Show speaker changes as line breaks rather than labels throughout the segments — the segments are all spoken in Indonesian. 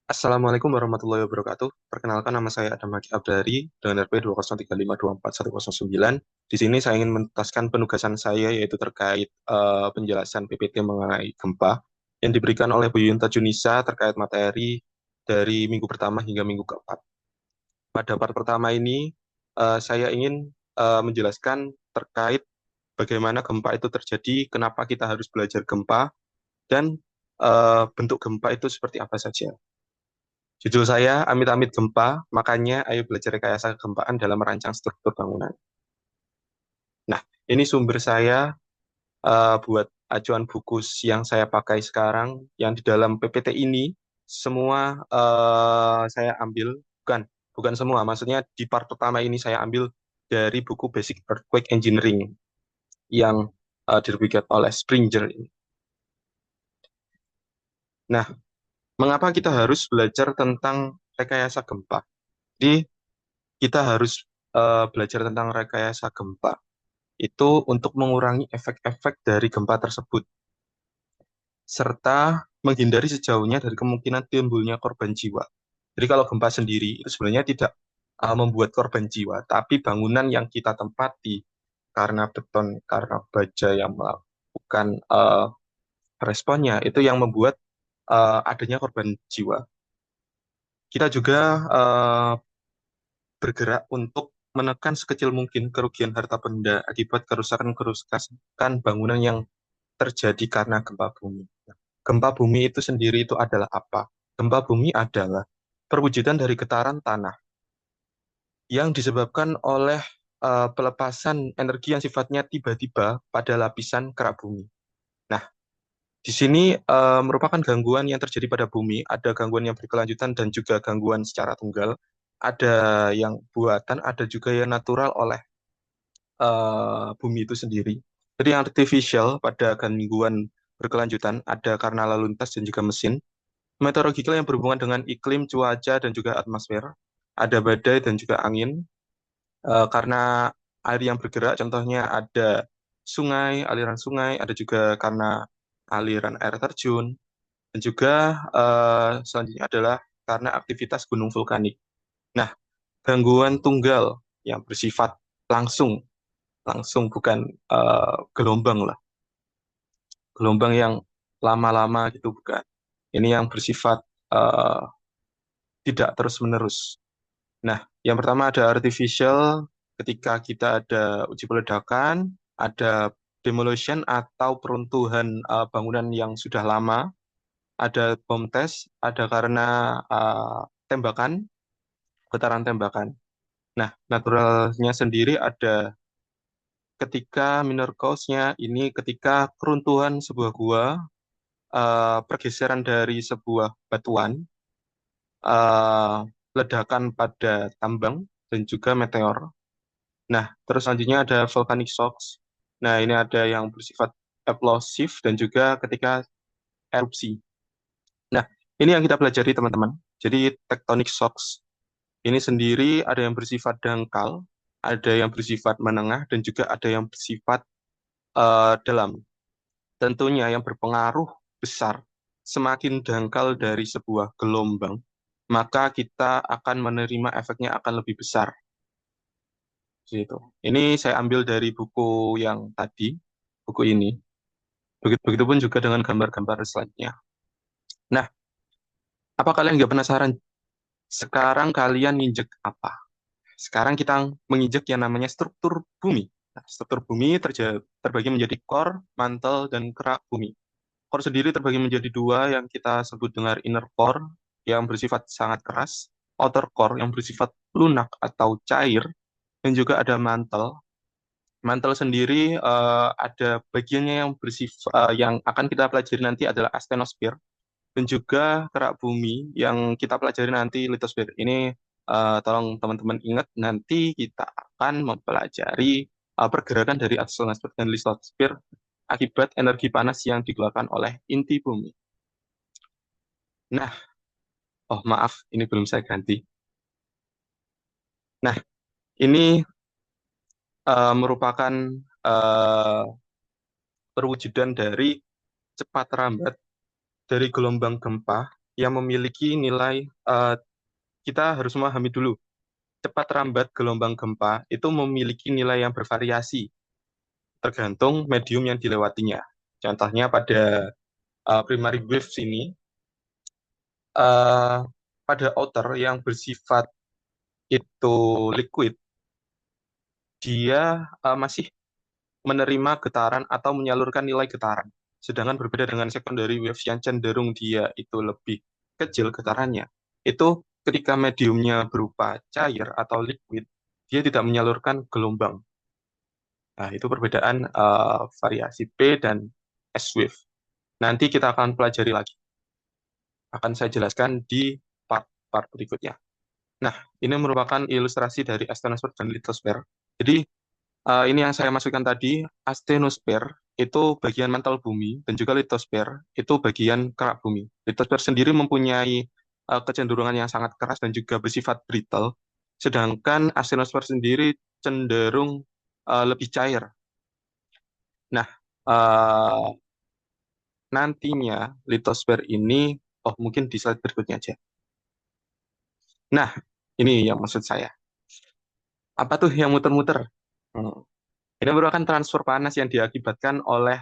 Assalamualaikum warahmatullahi wabarakatuh. Perkenalkan nama saya Adam Haki Abdari dengan RP 203524109. Di sini saya ingin menuntaskan penugasan saya yaitu terkait penjelasan PPT mengenai gempa yang diberikan oleh Bu Yunta Junisa terkait materi dari minggu pertama hingga minggu keempat. Pada part pertama ini saya ingin menjelaskan terkait bagaimana gempa itu terjadi, kenapa kita harus belajar gempa, dan bentuk gempa itu seperti apa saja. Judul saya, Amit-Amit Gempa, makanya ayo belajar rekayasa kegempaan dalam merancang struktur bangunan. Nah, ini sumber saya buat acuan buku yang saya pakai sekarang, yang di dalam PPT ini, semua saya ambil, bukan semua, maksudnya di part pertama ini saya ambil dari buku Basic Earthquake Engineering, yang diterbitkan oleh Springer ini. Nah, mengapa kita harus belajar tentang rekayasa gempa? Jadi, kita harus belajar tentang rekayasa gempa itu untuk mengurangi efek-efek dari gempa tersebut serta menghindari sejauhnya dari kemungkinan timbulnya korban jiwa. Jadi kalau gempa sendiri itu sebenarnya tidak membuat korban jiwa, tapi bangunan yang kita tempati karena beton, karena baja yang melakukan responnya itu yang membuat adanya korban jiwa. Kita juga bergerak untuk menekan sekecil mungkin kerugian harta benda akibat kerusakan-kerusakan bangunan yang terjadi karena gempa bumi. Gempa bumi itu sendiri itu adalah apa? Gempa bumi adalah perwujudan dari getaran tanah yang disebabkan oleh pelepasan energi yang sifatnya tiba-tiba pada lapisan kerak bumi. Nah, di sini merupakan gangguan yang terjadi pada bumi, ada gangguan yang berkelanjutan dan juga gangguan secara tunggal, ada yang buatan, ada juga yang natural oleh bumi itu sendiri. Jadi yang artificial pada gangguan berkelanjutan ada karena lalu lintas dan juga mesin. Meteorological yang berhubungan dengan iklim, cuaca, dan juga atmosfer. Ada badai dan juga angin. Karena air yang bergerak, contohnya ada sungai, ada juga karena aliran air terjun, dan juga selanjutnya adalah karena aktivitas gunung vulkanik. Nah, gangguan tunggal yang bersifat langsung, langsung bukan gelombang lah, gelombang yang lama-lama gitu bukan. Ini yang bersifat eh, tidak terus-menerus. Nah, yang pertama ada artificial, ketika kita ada uji peledakan, ada demolition atau peruntuhan bangunan yang sudah lama, ada bom test, ada karena tembakan, getaran tembakan. Nah, naturalnya sendiri ada ketika minor cause-nya ini ketika keruntuhan sebuah gua, pergeseran dari sebuah batuan, eh, ledakan pada tambang, dan juga meteor. Nah, terus selanjutnya ada volcanic shocks. Nah, ini ada yang bersifat explosif dan juga ketika erupsi. Nah, ini yang kita pelajari teman-teman. Jadi tectonic shocks ini sendiri ada yang bersifat dangkal, ada yang bersifat menengah, dan juga ada yang bersifat dalam. Tentunya yang berpengaruh besar, semakin dangkal dari sebuah gelombang, maka kita akan menerima efeknya akan lebih besar. Gitu. Ini saya ambil dari buku yang tadi, buku ini. Begitupun juga dengan gambar-gambar selanjutnya. Nah, apa kalian nggak penasaran? Sekarang kalian nginjek apa? Sekarang kita menginjek yang namanya struktur bumi. Nah, struktur bumi terbagi menjadi core, mantle, dan kerak bumi. Core sendiri terbagi menjadi dua yang kita sebut dengan inner core yang bersifat sangat keras, outer core yang bersifat lunak atau cair, dan juga ada mantle. Mantle sendiri ada bagiannya yang yang akan kita pelajari nanti adalah asthenosfer dan juga kerak bumi yang kita pelajari nanti litosfer. Ini tolong teman-teman ingat nanti kita akan mempelajari pergerakan dari asthenosfer dan litosfer akibat energi panas yang dikeluarkan oleh inti bumi. Nah, oh maaf, ini belum saya ganti. Nah, ini merupakan eh, perwujudan dari cepat rambat dari gelombang gempa yang memiliki nilai, kita harus memahami dulu, cepat rambat gelombang gempa itu memiliki nilai yang bervariasi, tergantung medium yang dilewatinya. Contohnya pada primary waves ini, eh, pada outer yang bersifat itu liquid, dia masih menerima getaran atau menyalurkan nilai getaran. Sedangkan berbeda dengan secondary waves yang cenderung dia itu lebih kecil getarannya. Itu ketika mediumnya berupa cair atau liquid, dia tidak menyalurkan gelombang. Nah, itu perbedaan variasi P dan S wave. Nanti kita akan pelajari lagi. Akan saya jelaskan di part-part berikutnya. Nah, ini merupakan ilustrasi dari asthenosfer dan lithosfer. Jadi, ini yang saya masukkan tadi, astenosfer itu bagian mantel bumi, dan juga litosfer itu bagian kerak bumi. Litosfer sendiri mempunyai kecenderungan yang sangat keras dan juga bersifat brittle, sedangkan astenosfer sendiri cenderung lebih cair. Nah, eh, nantinya litosfer ini, oh mungkin di slide berikutnya aja. Nah, ini yang maksud saya. Apa tuh yang muter-muter? Hmm. Ini merupakan transfer panas yang diakibatkan oleh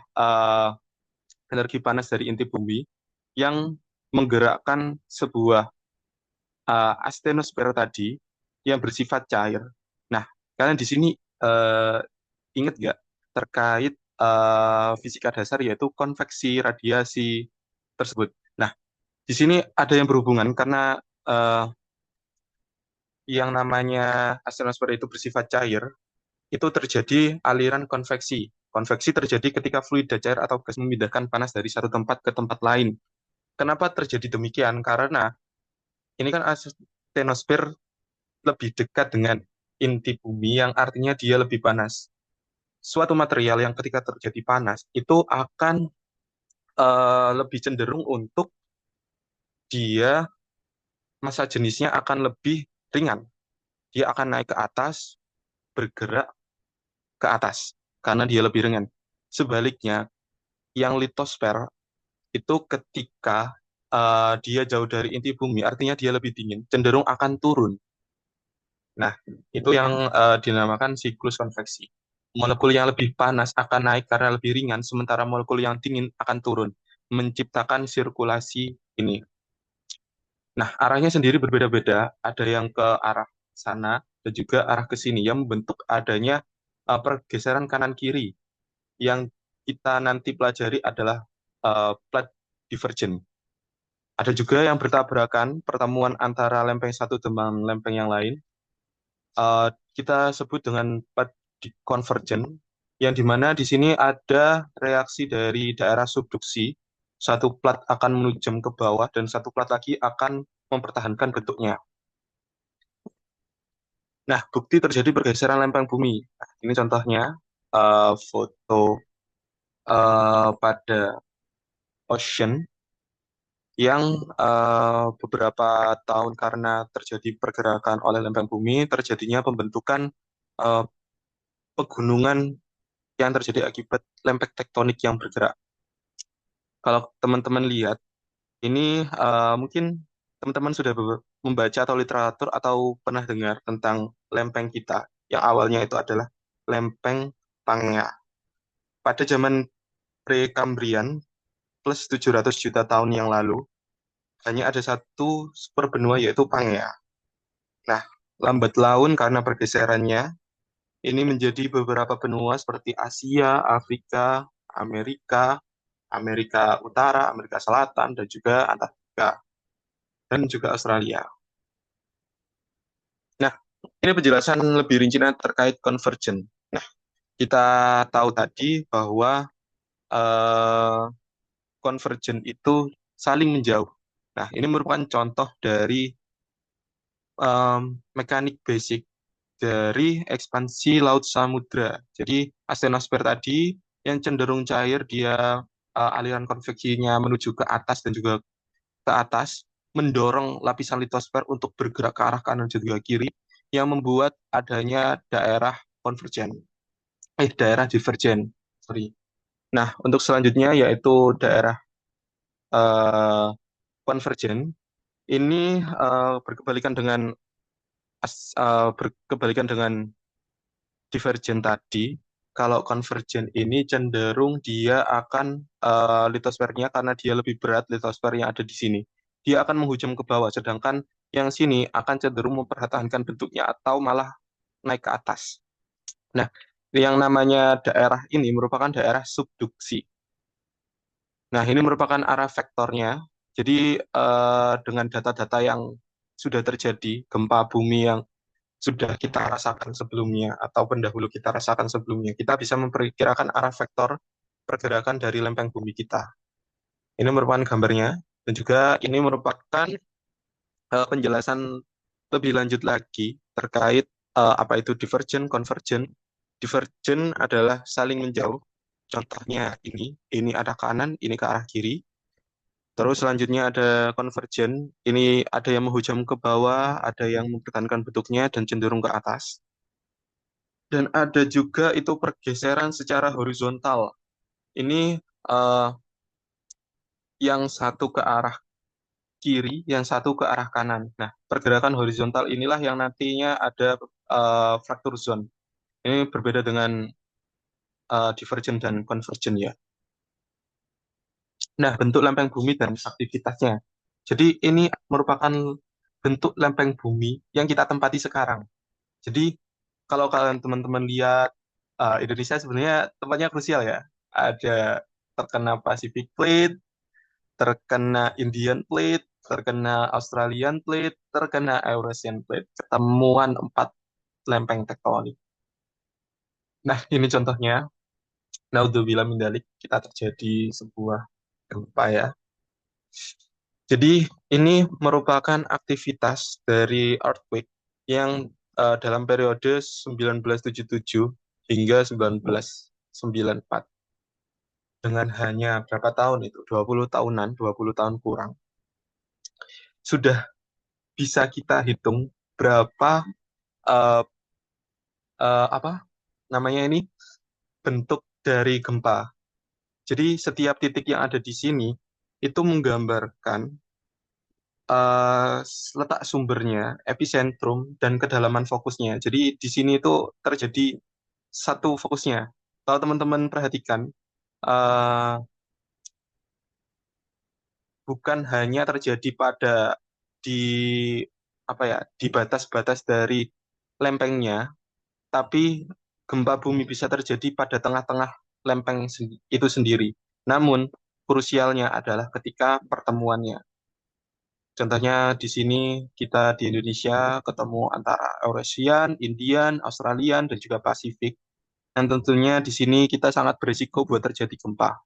energi panas dari inti bumi yang menggerakkan sebuah astenosfer tadi yang bersifat cair. Nah, kalian di sini uh, ingat nggak terkait fisika dasar yaitu konveksi radiasi tersebut. Nah, di sini ada yang berhubungan karena yang namanya astenosfer itu bersifat cair, itu terjadi aliran konveksi. Konveksi terjadi ketika fluida cair atau gas memindahkan panas dari satu tempat ke tempat lain. Kenapa terjadi demikian? Karena ini kan astenosfer lebih dekat dengan inti bumi yang artinya dia lebih panas. Suatu material yang ketika terjadi panas itu akan lebih cenderung untuk dia massa jenisnya akan lebih ringan. Dia akan naik ke atas, bergerak ke atas karena dia lebih ringan. Sebaliknya, yang litosfer itu ketika dia jauh dari inti bumi, artinya dia lebih dingin, cenderung akan turun. Nah, itu yang dinamakan siklus konveksi. Molekul yang lebih panas akan naik karena lebih ringan, sementara molekul yang dingin akan turun, menciptakan sirkulasi ini. Nah, arahnya sendiri berbeda-beda, ada yang ke arah sana dan juga arah ke sini, yang membentuk adanya pergeseran kanan-kiri. Yang kita nanti pelajari adalah plate divergent. Ada juga yang bertabrakan, pertemuan antara lempeng satu dengan lempeng yang lain, kita sebut dengan pad convergent, yang dimana di sini ada reaksi dari daerah subduksi, satu plat akan menujam ke bawah dan satu plat lagi akan mempertahankan bentuknya. Nah, bukti terjadi pergeseran lempeng bumi. Nah, ini contohnya foto pada ocean yang beberapa tahun karena terjadi pergerakan oleh lempeng bumi, terjadinya pembentukan eh, pegunungan yang terjadi akibat lempeng tektonik yang bergerak. Kalau teman-teman lihat, ini mungkin teman-teman sudah membaca atau literatur atau pernah dengar tentang lempeng kita, yang awalnya itu adalah lempeng Pangea. Pada zaman Prekambrian, plus 700 juta tahun yang lalu, hanya ada satu superbenua yaitu Pangea. Nah, lambat laun karena pergeserannya, ini menjadi beberapa benua seperti Asia, Afrika, Amerika, Amerika Utara, Amerika Selatan, dan juga Antartika, dan juga Australia. Nah, ini penjelasan lebih rinci terkait convergent. Nah, kita tahu tadi bahwa eh, convergent itu saling menjauh. Nah, ini merupakan contoh dari mekanik basic dari ekspansi laut samudra. Jadi astenosfer tadi yang cenderung cair, dia aliran konveksinya menuju ke atas dan juga ke atas, mendorong lapisan litosfer untuk bergerak ke arah kanan dan juga kiri, yang membuat adanya daerah konvergen, daerah divergen. Sorry. Nah, untuk selanjutnya yaitu daerah eh, konvergen ini berkebalikan dengan divergen tadi. Kalau konvergen ini cenderung dia akan litosfernya karena dia lebih berat litosfer yang ada di sini. Dia akan menghujam ke bawah, sedangkan yang sini akan cenderung mempertahankan bentuknya atau malah naik ke atas. Nah, yang namanya daerah ini merupakan daerah subduksi. Nah, ini merupakan arah vektornya. Jadi, dengan data-data yang sudah terjadi, gempa bumi yang sudah kita rasakan sebelumnya atau pendahulu kita rasakan sebelumnya, kita bisa memperkirakan arah vektor pergerakan dari lempeng bumi kita. Ini merupakan gambarnya, dan juga ini merupakan penjelasan lebih lanjut lagi terkait apa itu divergen, convergen. Divergen adalah saling menjauh. Contohnya ini arah kanan, ini ke arah kiri. Terus selanjutnya ada convergen, ini ada yang menghujam ke bawah, ada yang mempertahankan bentuknya dan cenderung ke atas. Dan ada juga itu pergeseran secara horizontal. Ini eh, yang satu ke arah kiri, yang satu ke arah kanan. Nah, pergerakan horizontal inilah yang nantinya ada fracture zone. Ini berbeda dengan divergen dan convergen ya. Nah, bentuk lempeng bumi dan aktivitasnya. Jadi ini merupakan bentuk lempeng bumi yang kita tempati sekarang. Jadi kalau kalian teman-teman lihat Indonesia sebenarnya tempatnya krusial ya. Ada terkena Pacific Plate, terkena Indian Plate, terkena Australian Plate, terkena Eurasian Plate. Ketemuan 4 lempeng tektonik. Nah, ini contohnya. Naudzubillah min dzalik, kita terjadi sebuah gempa ya. Jadi ini merupakan aktivitas dari earthquake yang dalam periode 1977 hingga 1994. Dengan hanya berapa tahun itu? 20 tahunan, 20 tahun kurang. Sudah bisa kita hitung berapa eh, apa namanya ini bentuk dari gempa. Jadi setiap titik yang ada di sini itu menggambarkan eh, letak sumbernya, epicentrum, dan kedalaman fokusnya. Jadi di sini itu terjadi satu fokusnya. Kalau teman-teman perhatikan, eh, bukan hanya terjadi pada di apa ya, di batas-batas dari lempengnya, tapi gempa bumi bisa terjadi pada tengah-tengah lempeng itu sendiri. Namun, krusialnya adalah ketika pertemuannya. Contohnya di sini kita di Indonesia ketemu antara Eurasian, Indian, Australian, dan juga Pasifik. Dan tentunya di sini kita sangat berisiko buat terjadi gempa.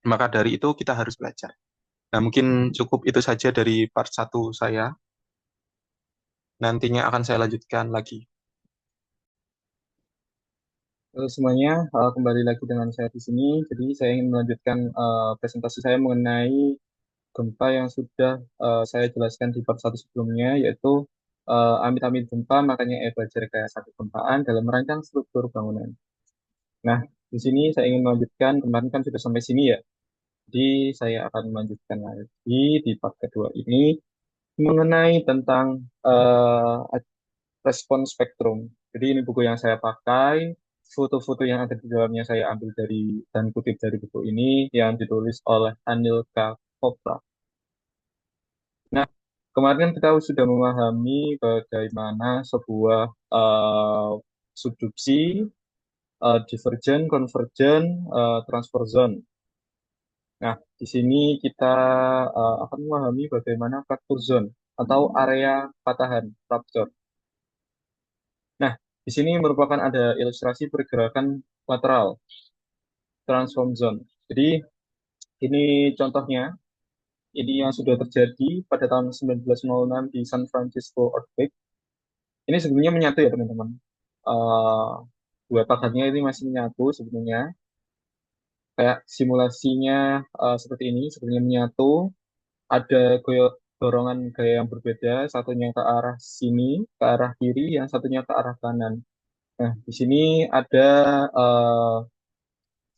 Maka dari itu kita harus belajar. Nah, mungkin cukup itu saja dari part satu saya. Nantinya akan saya lanjutkan lagi.
Halo semuanya, kembali lagi dengan saya di sini. Jadi saya ingin melanjutkan presentasi saya mengenai gempa yang sudah saya jelaskan di part satu sebelumnya, yaitu amit-amit gempa, makanya belajar rekayasa kegempaan dalam merancang struktur bangunan. Nah, di sini saya ingin melanjutkan, kemarin kan sudah sampai sini ya. Jadi saya akan melanjutkan lagi di part kedua ini mengenai tentang respon spektrum. Jadi ini buku yang saya pakai, foto-foto yang ada di dalamnya saya ambil dari dan kutip dari buku ini yang ditulis oleh Anil K. Chopra. Nah, kemarin kan kita sudah memahami bagaimana sebuah eh, subduksi, divergen, konvergen, transfer zone. Nah, di sini kita akan memahami bagaimana fracture zone atau area patahan, rupture. Nah, di sini merupakan ada ilustrasi pergerakan lateral, transform zone. Jadi, ini contohnya, ini yang sudah terjadi pada tahun 1906 di San Francisco earthquake. Ini sebenarnya menyatu ya teman-teman. Eh, dua pagarnya ini masih menyatu sebenarnya. Kayak simulasinya seperti ini, sebenarnya menyatu. Ada dorongan gaya yang berbeda, satunya ke arah sini, ke arah kiri, yang satunya ke arah kanan. Nah, di sini ada eh,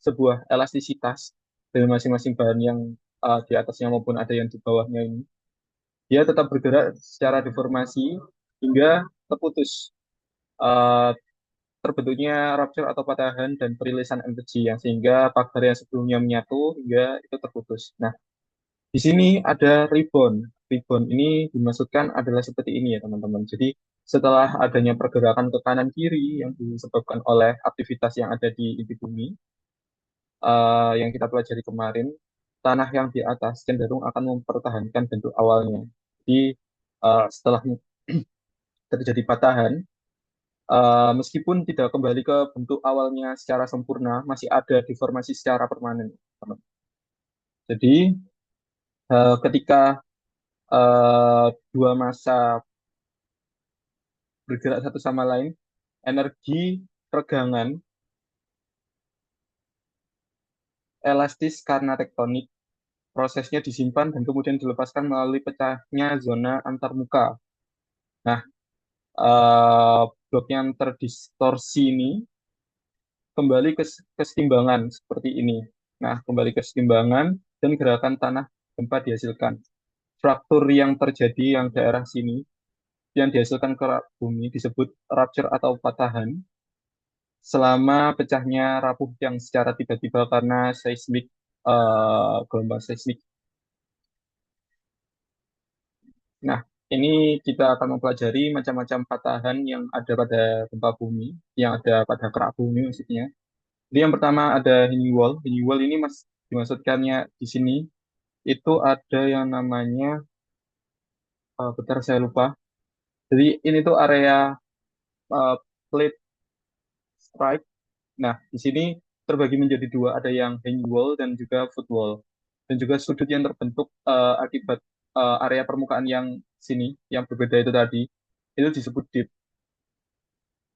sebuah elastisitas dari masing-masing bahan yang di atasnya maupun ada yang di bawahnya ini, dia tetap bergerak secara deformasi hingga terputus. Eh, Terbentuknya rupture atau patahan dan perilisan energi yang sehingga pagar yang sebelumnya menyatu hingga itu terputus. Nah, di sini ada rebound. Rebound ini dimaksudkan adalah seperti ini ya teman-teman. Jadi setelah adanya pergerakan ke kanan kiri yang disebabkan oleh aktivitas yang ada di inti bumi, yang kita pelajari kemarin, tanah yang di atas cenderung akan mempertahankan bentuk awalnya. Jadi setelah terjadi patahan, meskipun tidak kembali ke bentuk awalnya secara sempurna, masih ada deformasi secara permanen. Jadi ketika dua massa bergerak satu sama lain, energi regangan elastis karena tektonik prosesnya disimpan dan kemudian dilepaskan melalui pecahnya zona antarmuka. Nah, eh, blok yang terdistorsi ini kembali ke kesetimbangan seperti ini. Nah, kembali ke kesetimbangan dan gerakan tanah gempa dihasilkan. Fraktur yang terjadi yang daerah sini yang dihasilkan kerak bumi disebut rupture atau patahan selama pecahnya rapuh yang secara tiba-tiba karena seismik, gelombang seismik. Nah, ini kita akan mempelajari macam-macam patahan yang ada pada gempa bumi, yang ada pada kerak bumi maksudnya. Jadi yang pertama ada hanging wall. Hanging wall ini dimaksudkannya di sini itu ada yang namanya, bentar saya lupa. Jadi ini tuh area uh, plate strike. Nah, di sini terbagi menjadi dua, ada yang hanging wall dan juga foot wall. Dan juga sudut yang terbentuk akibat area permukaan yang sini, yang berbeda itu tadi, itu disebut dip.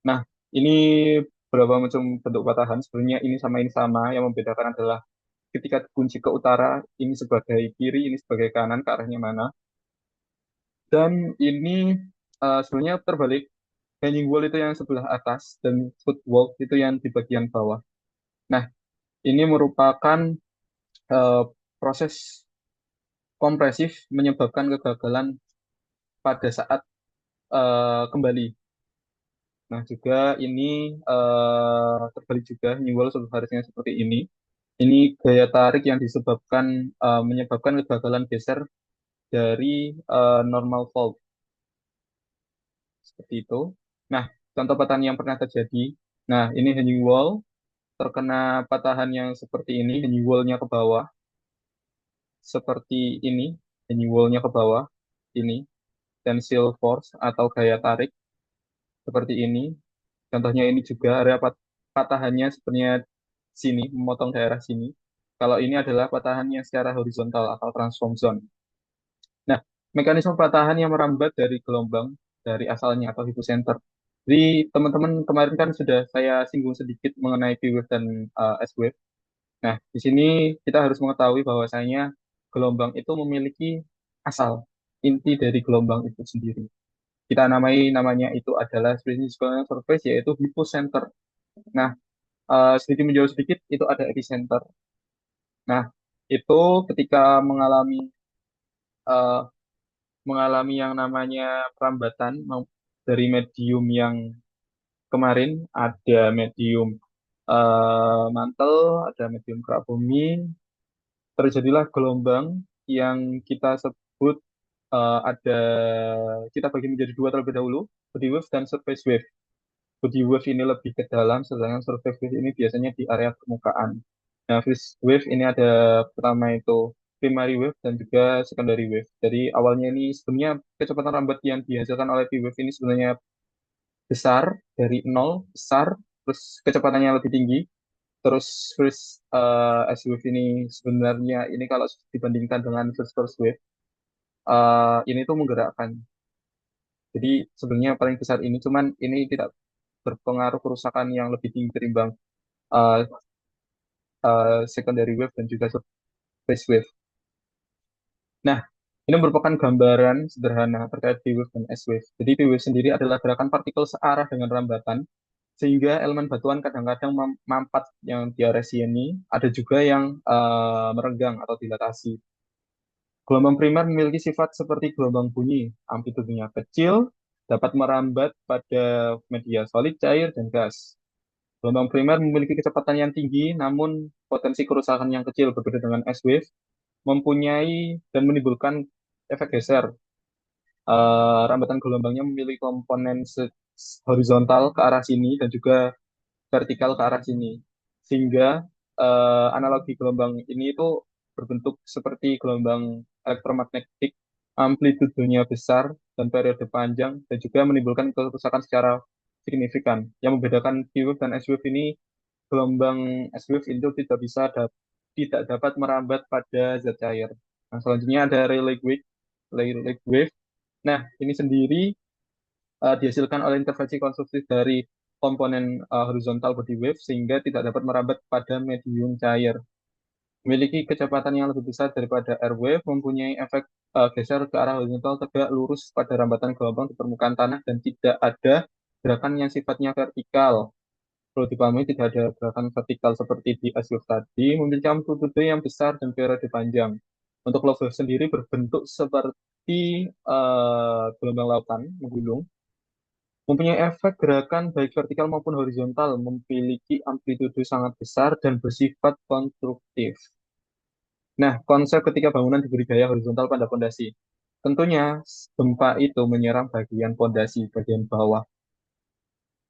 Nah, ini berapa macam bentuk patahan. Sebenarnya ini sama. Yang membedakan adalah ketika kunci ke utara, ini sebagai kiri, ini sebagai kanan, ke arahnya mana. Dan ini sebenarnya terbalik. Hanging wall itu yang sebelah atas, dan foot wall itu yang di bagian bawah. Nah, ini merupakan eh, proses kompresif menyebabkan kegagalan pada saat kembali. Nah, juga ini terbalik juga, nyimbol seharusnya seperti ini. Ini gaya tarik yang menyebabkan kegagalan geser dari normal fault seperti itu. Nah, contoh patahan yang pernah terjadi. Nah, ini hanging wall terkena patahan yang seperti ini, hanging wall-nya ke bawah seperti ini, hanging wall-nya ke bawah ini, tensile force atau gaya tarik seperti ini. Contohnya ini juga area patahannya sebenarnya sini, memotong daerah sini. Kalau ini adalah patahan yang secara horizontal atau transform zone. Nah, mekanisme patahan yang merambat dari gelombang dari asalnya atau hypocenter. Jadi teman-teman kemarin kan sudah saya singgung sedikit mengenai P wave dan S wave. Nah, di sini kita harus mengetahui bahwasanya gelombang itu memiliki asal, inti dari gelombang itu sendiri. Kita namanya itu adalah spesies surface yaitu hypocenter. Nah, sedikit menjauh sedikit itu ada epicenter. Nah, itu ketika eh, mengalami yang namanya perambatan dari medium yang kemarin ada medium mantel, ada medium kerak bumi, terjadilah gelombang yang kita sebut ada kita bagi menjadi dua terlebih dahulu, body wave dan surface wave. Body wave ini lebih ke dalam, sedangkan surface wave ini biasanya di area permukaan. Nah, phase wave ini ada pertama itu primary wave dan juga secondary wave. Jadi awalnya ini sebenarnya kecepatan lambat yang dihasilkan oleh P wave ini sebenarnya besar dari nol, besar, terus kecepatannya lebih tinggi. Terus first S wave ini sebenarnya ini kalau dibandingkan dengan first wave, ini tuh menggerakkan. Jadi sebenarnya paling besar ini, cuman ini tidak berpengaruh kerusakan yang lebih tinggi ketimbang uh, secondary wave dan juga phase wave. Nah, ini merupakan gambaran sederhana terkait P wave dan S wave. Jadi P wave sendiri adalah gerakan partikel searah dengan rambatan, sehingga elemen batuan kadang-kadang mampat yang di area sini, ada juga yang merenggang atau dilatasi. Gelombang primer memiliki sifat seperti gelombang bunyi, amplitudenya kecil, dapat merambat pada media solid, cair, dan gas. Gelombang primer memiliki kecepatan yang tinggi, namun potensi kerusakan yang kecil berbeda dengan S wave, mempunyai dan menimbulkan efek geser. Rambatan gelombangnya memiliki komponen horizontal ke arah sini dan juga vertikal ke arah sini. Sehingga analogi gelombang ini itu berbentuk seperti gelombang elektromagnetik, amplitudenya besar dan periode panjang, dan juga menimbulkan kerusakan secara signifikan. Yang membedakan P-wave dan S-wave ini, gelombang S-wave itu tidak dapat merambat pada zat cair. Nah, selanjutnya ada Rayleigh wave. Nah, ini sendiri dihasilkan oleh intervensi konstruktif dari komponen horizontal body wave sehingga tidak dapat merambat pada medium cair. Memiliki kecepatan yang lebih besar daripada air wave, mempunyai efek geser ke arah horizontal tegak lurus pada rambatan gelombang di permukaan tanah dan tidak ada gerakan yang sifatnya vertikal. Perlu dipahami tidak ada gerakan vertikal seperti di ice tadi, memiliki amplitude yang besar dan periode panjang. Untuk lava sendiri berbentuk seperti gelombang lautan menggulung, mempunyai efek gerakan baik vertikal maupun horizontal, memiliki amplitude sangat besar dan bersifat konstruktif. Nah, konsep ketika bangunan diberi gaya horizontal pada pondasi. Tentunya gempa itu menyerang bagian pondasi, bagian bawah.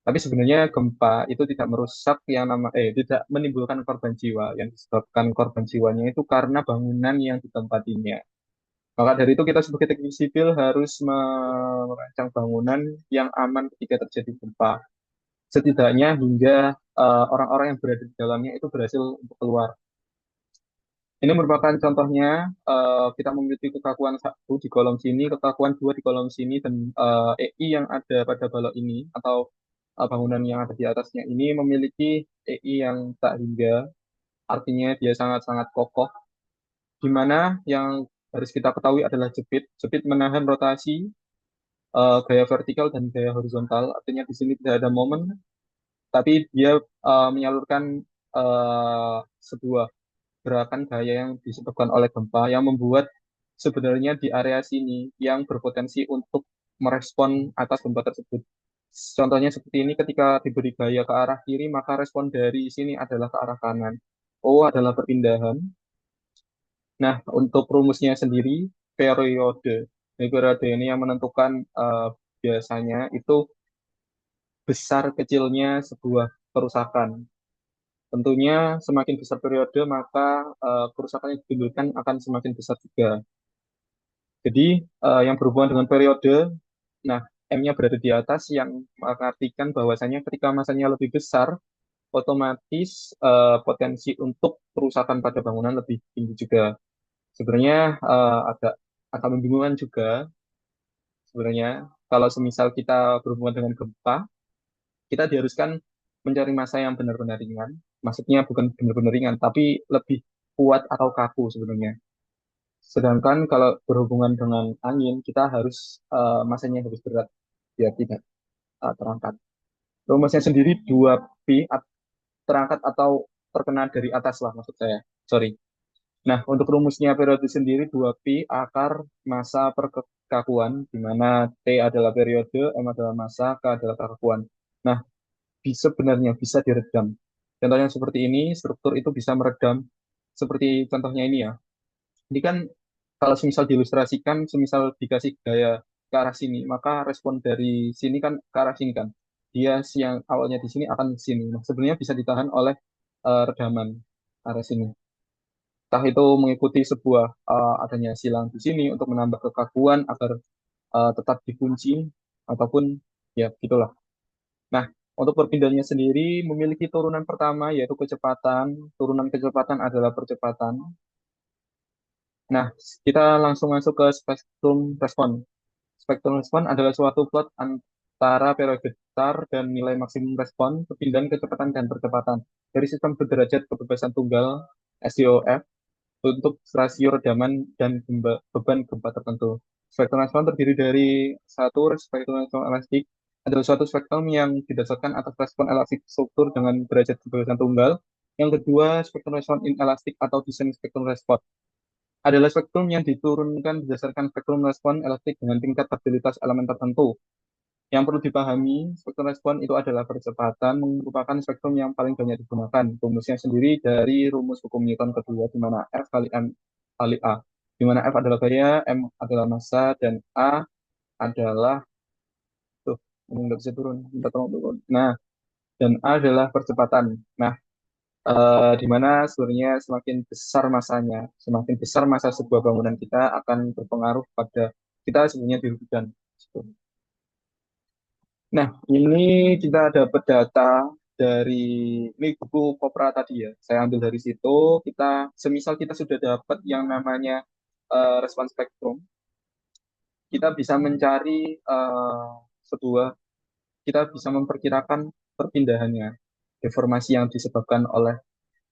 Tapi sebenarnya gempa itu tidak merusak tidak menimbulkan korban jiwa. Yang disebabkan korban jiwanya itu karena bangunan yang ditempatinya. Maka dari itu kita sebagai teknik sipil harus merancang bangunan yang aman ketika terjadi gempa. Setidaknya hingga orang-orang yang berada di dalamnya itu berhasil untuk keluar. Ini merupakan contohnya, kita memiliki kekakuan satu di kolom sini, kekakuan dua di kolom sini, dan EI yang ada pada balok ini atau bangunan yang ada di atasnya ini memiliki EI yang tak hingga, artinya dia sangat-sangat kokoh, di mana yang harus kita ketahui adalah jepit. Jepit menahan rotasi, gaya vertikal dan gaya horizontal, artinya di sini tidak ada momen, tapi dia menyalurkan eh, sebuah gerakan gaya yang disebabkan oleh gempa yang membuat sebenarnya di area sini yang berpotensi untuk merespon atas gempa tersebut. Contohnya seperti ini, ketika diberi gaya ke arah kiri, maka respon dari sini adalah ke arah kanan. O adalah perpindahan. Nah, untuk rumusnya sendiri, periode. Jadi periode ini yang menentukan biasanya itu besar kecilnya sebuah kerusakan. Tentunya semakin besar periode, maka kerusakan yang ditimbulkan akan semakin besar juga. Jadi yang berhubungan dengan periode, nah M-nya berada di atas yang mengartikan bahwasanya ketika masanya lebih besar, otomatis potensi untuk kerusakan pada bangunan lebih tinggi juga. Sebenarnya agak agak membingungkan juga sebenarnya kalau semisal kita berhubungan dengan gempa, kita diharuskan mencari massa yang benar-benar ringan. Maksudnya bukan benar-benar ringan, tapi lebih kuat atau kaku sebenarnya. Sedangkan kalau berhubungan dengan angin, kita harus massanya harus berat biar tidak terangkat. Rumusnya sendiri 2P terangkat atau terkena dari atas lah maksud saya. Sorry. Nah, untuk rumusnya periode sendiri 2P akar massa per kekakuan, di mana T adalah periode, M adalah massa, K adalah kekakuan. Nah, sebenarnya bisa diredam. Contohnya seperti ini, struktur itu bisa meredam seperti contohnya ini ya. Ini kan kalau semisal diilustrasikan, semisal dikasih gaya ke arah sini, maka respon dari sini kan ke arah sini kan. Dia yang awalnya di sini akan ke sini. Nah, sebenarnya bisa ditahan oleh redaman arah sini. Entah itu mengikuti sebuah adanya silang di sini untuk menambah kekakuan agar tetap dikunci ataupun ya gitulah. Nah, untuk perpindahannya sendiri memiliki turunan pertama yaitu kecepatan. Turunan kecepatan adalah percepatan. Nah, kita langsung masuk ke spektrum respon. Spektrum respon adalah suatu plot antara periode besar dan nilai maksimum respon, perpindahan kecepatan dan percepatan dari sistem sederajat kebebasan tunggal SDOF untuk rasio redaman dan beban gempa tertentu. Spektrum respon terdiri dari satu spektrum respon elastik adalah suatu spektrum yang didasarkan atas respon elastik struktur dengan derajat kebebasan tunggal. Yang kedua, spektrum respon inelastik atau desain spektrum respon. adalah spektrum yang diturunkan berdasarkan spektrum respon elektrik dengan tingkat stabilitas elemen tertentu. Yang perlu dipahami, spektrum respon itu adalah percepatan merupakan spektrum yang paling banyak digunakan. Rumusnya sendiri dari rumus hukum Newton kedua, di mana F kali M kali A. Di mana F adalah gaya, M adalah massa, dan A adalah, tuh, ini nggak bisa turun, minta tolong turun. Nah, dan A adalah percepatan. Nah, di mana sebenarnya semakin besar masanya, semakin besar masa sebuah bangunan kita akan berpengaruh pada kita sebenarnya dirugikan. Nah, ini kita dapat data dari ini buku Kopra tadi ya. Saya ambil dari situ. Kita semisal kita sudah dapat yang namanya respon spektrum, kita bisa mencari sebuah, kita bisa memperkirakan perpindahannya, deformasi yang disebabkan oleh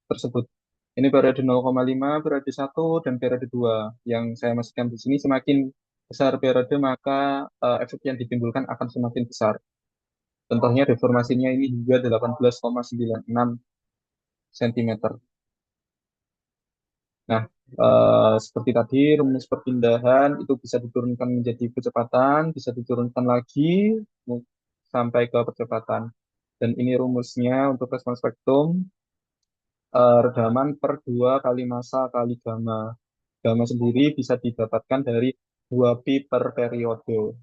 tersebut. Ini periode 0,5, periode 1, dan periode 2. Yang saya masukkan di sini semakin besar periode, maka efek yang ditimbulkan akan semakin besar. Contohnya deformasinya ini hingga 18,96 cm. Nah, seperti tadi rumus perpindahan itu bisa diturunkan menjadi kecepatan, bisa diturunkan lagi sampai ke percepatan. Dan ini rumusnya untuk respon spektrum, redaman per 2 kali massa kali gamma. Gamma sendiri bisa didapatkan dari 2pi per periode.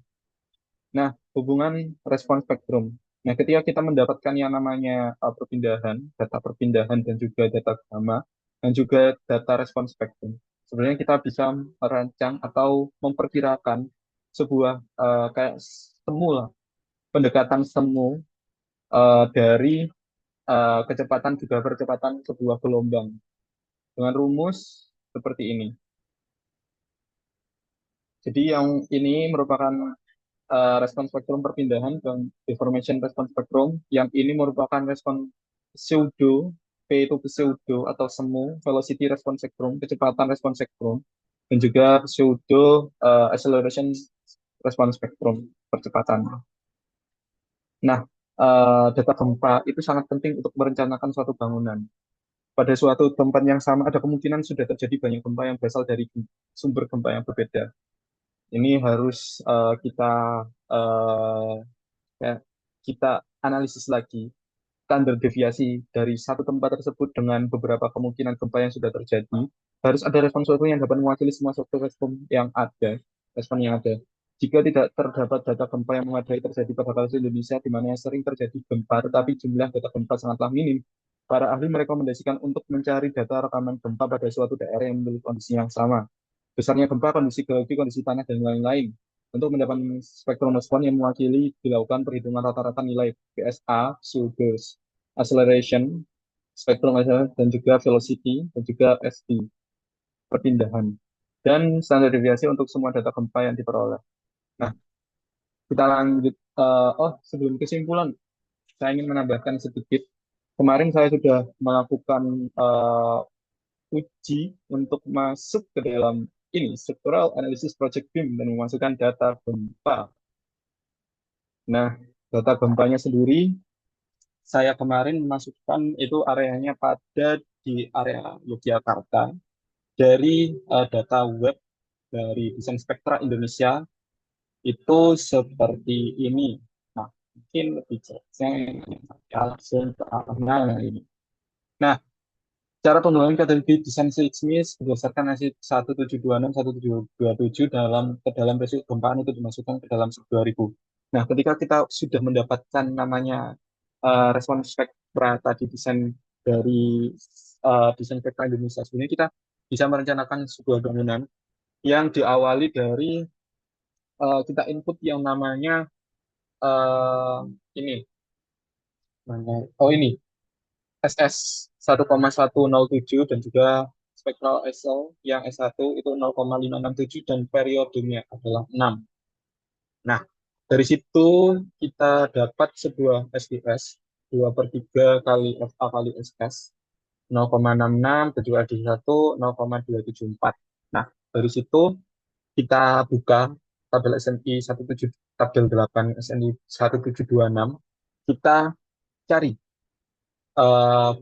Nah, hubungan respon spektrum. Nah, ketika kita mendapatkan yang namanya perpindahan, data perpindahan dan juga data gamma, dan juga data respon spektrum, sebenarnya kita bisa merancang atau memperkirakan sebuah kayak semu lah, pendekatan semu dari kecepatan juga percepatan sebuah gelombang dengan rumus seperti ini. Jadi yang ini merupakan respon spektrum perpindahan dan deformation respon spektrum. Yang ini merupakan respon pseudo, P itu pseudo atau semu, velocity respon spektrum, kecepatan respon spektrum, dan juga pseudo acceleration respon spektrum, percepatan. Nah, data gempa itu sangat penting untuk merencanakan suatu bangunan. Pada suatu tempat yang sama ada kemungkinan sudah terjadi banyak gempa yang berasal dari sumber gempa yang berbeda. Ini harus kita uh, ya, kita analisis lagi standar deviasi dari satu tempat tersebut dengan beberapa kemungkinan gempa yang sudah terjadi. Harus ada respon suatu yang dapat mewakili semua suatu respon yang ada. Jika tidak terdapat data gempa yang memadai terjadi pada kawasan Indonesia, di mana yang sering terjadi gempa, tetapi jumlah data gempa sangatlah minim, para ahli merekomendasikan untuk mencari data rekaman gempa pada suatu daerah yang memiliki kondisi yang sama. Besarnya gempa, kondisi geologi, kondisi tanah, dan lain-lain. Untuk mendapatkan spektrum respon yang mewakili, dilakukan perhitungan rata-rata nilai PSA, pseudo acceleration, spektrum acceleration, dan juga velocity, dan juga SD, perpindahan. Dan standar deviasi untuk semua data gempa yang diperoleh. Nah, kita lanjut. Sebelum kesimpulan, saya ingin menambahkan sedikit. Kemarin saya sudah melakukan uji untuk masuk ke dalam ini, Structural Analysis Project BIM, dan memasukkan data gempa. Nah, data gempanya sendiri, saya kemarin memasukkan itu areanya pada di area Yogyakarta dari data web dari Desain Spektra Indonesia itu seperti ini. Nah, mungkin lebih jelasnya langsung ke arahnya yang ini. Nah, cara pembangunan kategori desain seismis berdasarkan hasil 1726 1727 ke dalam resiko gempaan itu dimasukkan ke dalam 2000. Nah, ketika kita sudah mendapatkan namanya respon spektra tadi desain dari desain spektra Indonesia, sebenarnya kita bisa merencanakan sebuah bangunan yang diawali dari kita input yang namanya eh, ini, ini SS 1,107 dan juga spektral SL yang S1 itu 0,567 dan periodenya adalah 6. Nah, dari situ kita dapat sebuah SDS 2 per 3 kali FA kali SS 0,66 dan juga D1 0,274. Nah, dari situ kita buka tabel SNI 17 tabel 8 SNI 1726, kita cari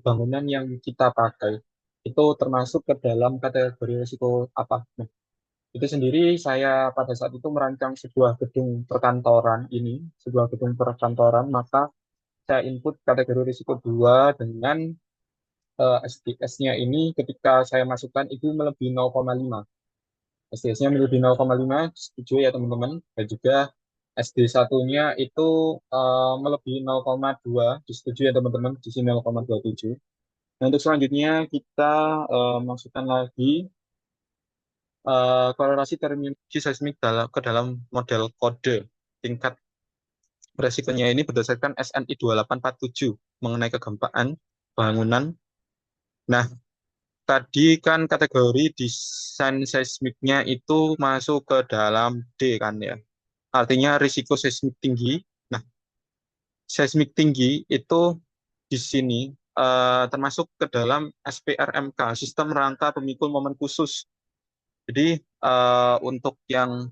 bangunan yang kita pakai. itu termasuk ke dalam kategori risiko apa. Nah, itu sendiri saya pada saat itu merancang sebuah gedung perkantoran ini, sebuah gedung perkantoran, maka saya input kategori risiko 2 dengan SDS-nya ini ketika saya masukkan itu melebihi 0,5. SDS-nya melebihi 0,5, setuju ya teman-teman. Dan juga SD satunya itu melebihi 0,2, disetujui ya teman-teman, di sini 0,27. Nah, untuk selanjutnya kita masukkan lagi korelasi terminologi seismik ke dalam model kode tingkat resikonya ini berdasarkan SNI 2847 mengenai kegempaan bangunan. Nah, tadi kan kategori desain seismiknya itu masuk ke dalam D kan ya. Artinya risiko seismik tinggi. Nah, seismik tinggi itu di sini termasuk ke dalam SPRMK, Sistem Rangka Pemikul Momen Khusus. Jadi untuk yang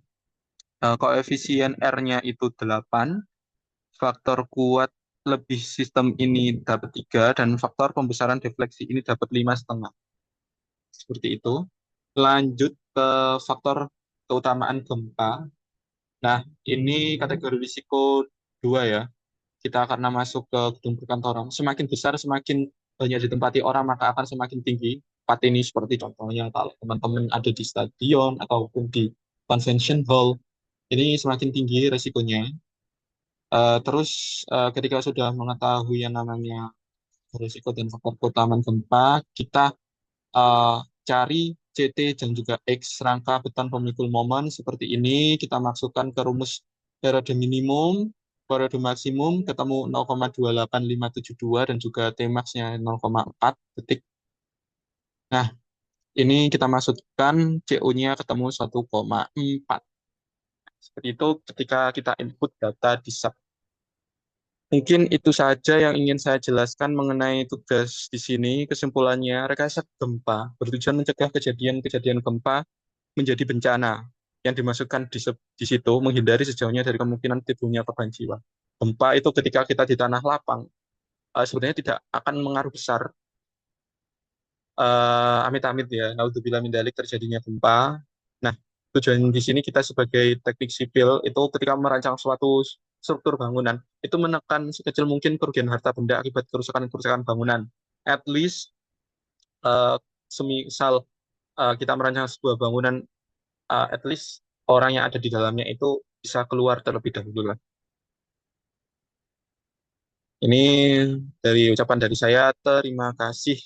koefisien R-nya itu 8, faktor kuat lebih sistem ini dapat 3, dan faktor pembesaran defleksi ini dapat 5,5. Seperti itu. Lanjut ke faktor keutamaan gempa. Nah, ini kategori risiko 2 ya. Kita karena masuk ke gedung perkantoran, semakin besar, semakin banyak ditempati orang, maka akan semakin tinggi. Tempat ini seperti contohnya kalau teman-teman ada di stadion ataupun di convention hall, ini semakin tinggi risikonya. Terus ketika sudah mengetahui yang namanya risiko dan faktor keutamaan gempa, kita eh, cari CT dan juga X rangka beton pemikul momen seperti ini. Kita masukkan ke rumus periode minimum, periode maksimum, ketemu 0,28572 dan juga T-max-nya 0,4 detik. Nah, ini kita masukkan CO-nya ketemu 1,4. Seperti itu ketika kita input data di sub. Mungkin itu saja yang ingin saya jelaskan mengenai tugas di sini. Kesimpulannya, rekayasa gempa bertujuan mencegah kejadian-kejadian gempa menjadi bencana yang dimasukkan di situ, menghindari sejauhnya dari kemungkinan timbulnya korban jiwa. Gempa itu ketika kita di tanah lapang, sebenarnya tidak akan mengaruh besar. Amit-amit ya, naudzubillah min dzalik terjadinya gempa. Nah, tujuan di sini kita sebagai teknik sipil itu ketika merancang suatu struktur bangunan, itu menekan sekecil mungkin kerugian harta benda akibat kerusakan-kerusakan bangunan. At least, uh, semisal kita merancang sebuah bangunan, at least orang yang ada di dalamnya itu bisa keluar terlebih dahulu lah. Ini dari ucapan dari saya, terima kasih.